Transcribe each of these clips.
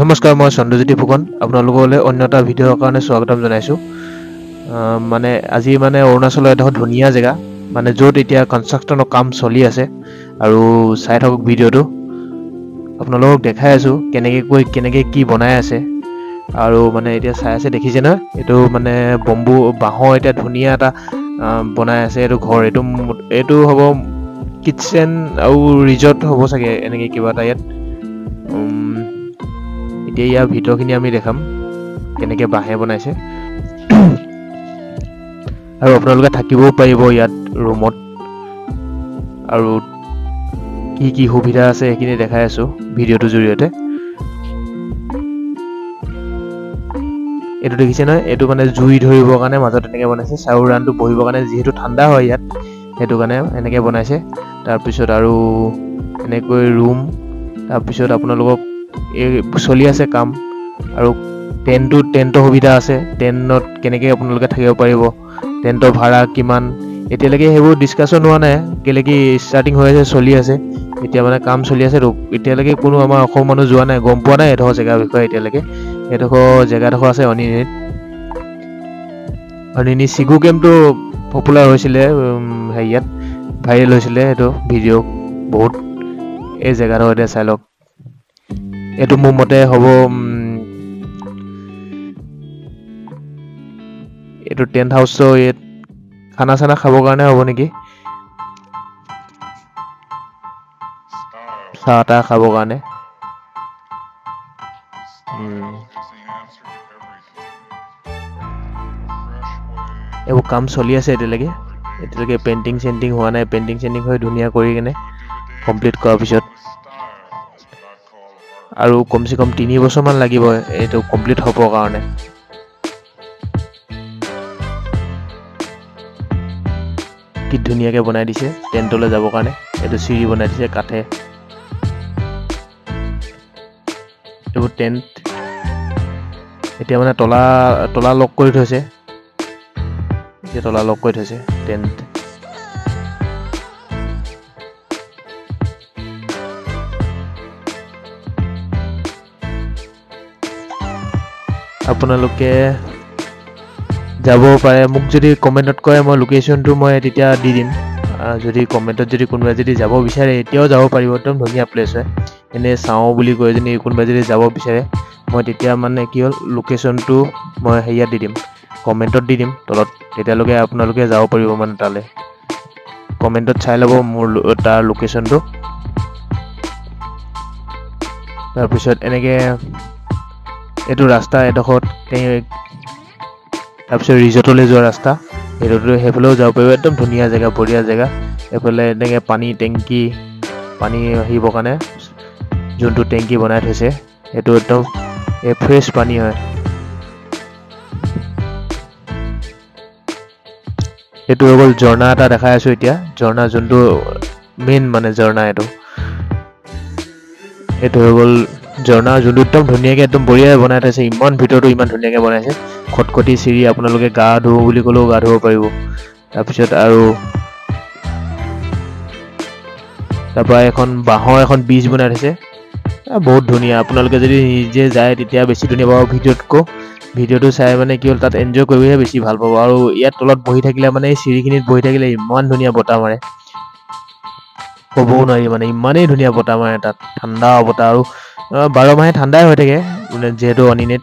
নমস্কাৰ, মই চন্দ্ৰজ্যোতি ফুকন আপোনালোকলৈ অন্য এটা ভিডিঅ'ৰ কাৰণে স্বাগতম জনাইছোঁ। মানে আজি অৰুণাচলৰ এটা ধুনীয়া জেগা, য'ত এতিয়া কনষ্ট্ৰাকশ্যনৰ কাম চলি আছে আৰু চাই থাকক ভিডিঅ'টো। আপোনালোকক দেখাই আছোঁ কেনেকৈ কি বনাই আছে আৰু এতিয়া চাই আছে, দেখিছে নহয়? এইটো বম্বু বাঁহৰ এতিয়া ধুনীয়া এটা বনাই আছে এইটো ঘৰ। এইটো হ'ব কিটচেন আৰু ৰিজৰ্ট হ'ব চাগে, এনেকৈ কিবা এটা ইয়াত। এতিয়া ইয়াৰ ভিতৰখিনি আমি দেখাম কেনেকৈ বাঁহে বনাইছে আৰু আপোনালোকে থাকিবও পাৰিব ইয়াত ৰুমত, আৰু কি কি সুবিধা আছে সেইখিনি দেখাই আছোঁ ভিডিঅ'টোৰ জৰিয়তে। এইটো দেখিছে নহয়? এইটো জুই ধৰিবৰ কাৰণে মাজত এনেকৈ বনাইছে, চাউল ৰানটো বহিবৰ কাৰণে, যিহেতু ঠাণ্ডা হয় ইয়াত, সেইটো কাৰণে এনেকৈ বনাইছে। তাৰপিছত আৰু এনেকৈ ৰুম, তাৰপিছত আপোনালোকক এই চলি আছে কাম, আৰু টেণ্টৰ সুবিধা আছে। টেণ্টত কেনেকৈ আপোনালোকে থাকিব পাৰিব, টেণ্টৰ ভাড়া কিমান, এতিয়ালৈকে সেইবোৰ ডিছকাশ্যন হোৱা নাই, কেলৈ কি ষ্টাৰ্টিং হৈ আছে, চলি আছে এতিয়া, কাম চলি আছে। এতিয়ালৈকে কোনো আমাৰ অসমৰ মানুহ যোৱা নাই, গম পোৱা নাই এডোখৰ জেগাৰ বিষয়ে এতিয়ালৈকে। এডোখৰ জেগাডোখৰ আছে অনিনি চিগু কেম্পটো পপুলাৰ হৈছিলে, হেৰিয়াত ভাইৰেল হৈছিলে সেইটো ভিডিঅ' বহুত। এই জেগাডোখৰ এতিয়া চাই লওক। এইটো মোৰ মতে হ'ব, এইটো টেণ্ট হাউচৰ ইয়াত খানা চানা খাবৰ কাৰণে হ'ব নেকি, চাহ তাহ খাবৰ কাৰণে। এইবোৰ কাম চলি আছে এতিয়ালৈকে পেইণ্টিং চেইণ্টিং হোৱা নাই। পেইণ্টিং চেইণ্টিং হৈ ধুনীয়া কৰি কিনে কমপ্লিট কৰাৰ পিছত আৰু কমচে কম 3 বছৰমান লাগিব এইটো কমপ্লিট হ'বৰ কাৰণে। কি ধুনীয়াকৈ বনাই দিছে টেণ্টলৈ যাবৰ কাৰণে। এইটো চিৰি বনাই দিছে কাঠে। এইবোৰ টেণ্ট এতিয়া তলা লক কৰি থৈছে। টেণ্ট আপোনালোকে যাব পাৰে। মোক যদি কমেণ্টত কয়, মই লোকেশ্যনটো মই তেতিয়া দি দিম। যদি কমেণ্টত যদি কোনোবাই যদি যাব বিচাৰে, এতিয়াও যাব পাৰিব, একদম ধুনীয়া প্লেচ হয়। এনেই চাওঁ বুলি কৈ যদি কোনোবাই যদি যাব বিচাৰে, মই তেতিয়া কি হ'ল, লোকেশ্যনটো মই হেৰিয়াত দি দিম, কমেণ্টত দি দিম তলত। তেতিয়ালৈকে আপোনালোকে যাব পাৰিব তালৈ। কমেণ্টত চাই ল'ব মোৰ তাৰ লোকেশ্যনটো। তাৰপিছত এনেকৈ এইটো ৰাস্তা এডোখৰত, তাৰপিছত ৰিজৰ্টলৈ যোৱা ৰাস্তা, সেইফালেও যাব পাৰিব। একদম ধুনীয়া জেগা, বঢ়িয়া জেগা। এইফালে এনেকৈ পানী আহিবৰ কাৰণে যোনটো টেংকি বনাই থৈছে, সেইটো একদম ফ্ৰেছ পানী হয়। এইটো হৈ গ'ল ঝৰ্ণা এটা দেখাই আছোঁ এতিয়া। ঝৰ্ণা যোনটো মেইন ঝৰ্ণা, এইটো হৈ গ'ল ঝৰ্ণা, যোনটো একদম ধুনীয়াকৈ একদম বঢ়িয়াকৈ বনাই থৈছে। ভিতৰতো ইমান ধুনীয়াকৈ বনাইছে। খটখটি চিৰি, আপোনালোকে গা ধুওঁ বুলি ক'লেও গা ধুব পাৰিব। তাৰপিছত আৰু তাৰপৰা বাঁহৰ এখন ব্ৰিজ বনাই থৈছে, বহুত ধুনীয়া। আপোনালোকে যদি নিজে যায় তেতিয়া বেছি ধুনীয়া পাব ভিডিঅ'টো চাই। কি হ'ল, তাত এনজয় কৰিহে বেছি ভাল পাব। আৰু ইয়াত তলত বহি থাকিলে, এই চিৰিখিনিত বহি থাকিলে ইমান ধুনীয়া বতাহ মাৰে, ক'বও নোৱাৰি। ইমানেই ধুনীয়া বতাহ মাৰে তাত, ঠাণ্ডা বতাহ। আৰু 12 মাহে ঠাণ্ডাই হৈ থাকে, যিহেতু অনিনিত।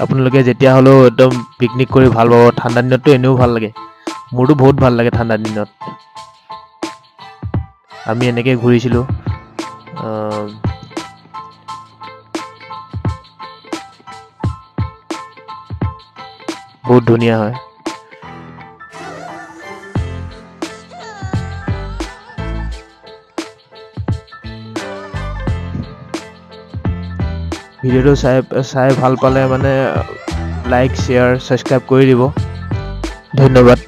আপোনালোকে যেতিয়া হ'লেও একদম পিকনিক কৰি ভাল পাব। ঠাণ্ডা দিনততো এনেও ভাল লাগে, মোৰতো বহুত ভাল লাগে ঠাণ্ডা দিনত। আমি এনেকৈ ঘূৰিছিলোঁ। বহুত ধুনীয়া হয়। ভিডিঅ'টো চাই ভাল পালে লাইক, শ্বেয়াৰ, ছাবস্ক্ৰাইব কৰি দিব। ধন্যবাদ।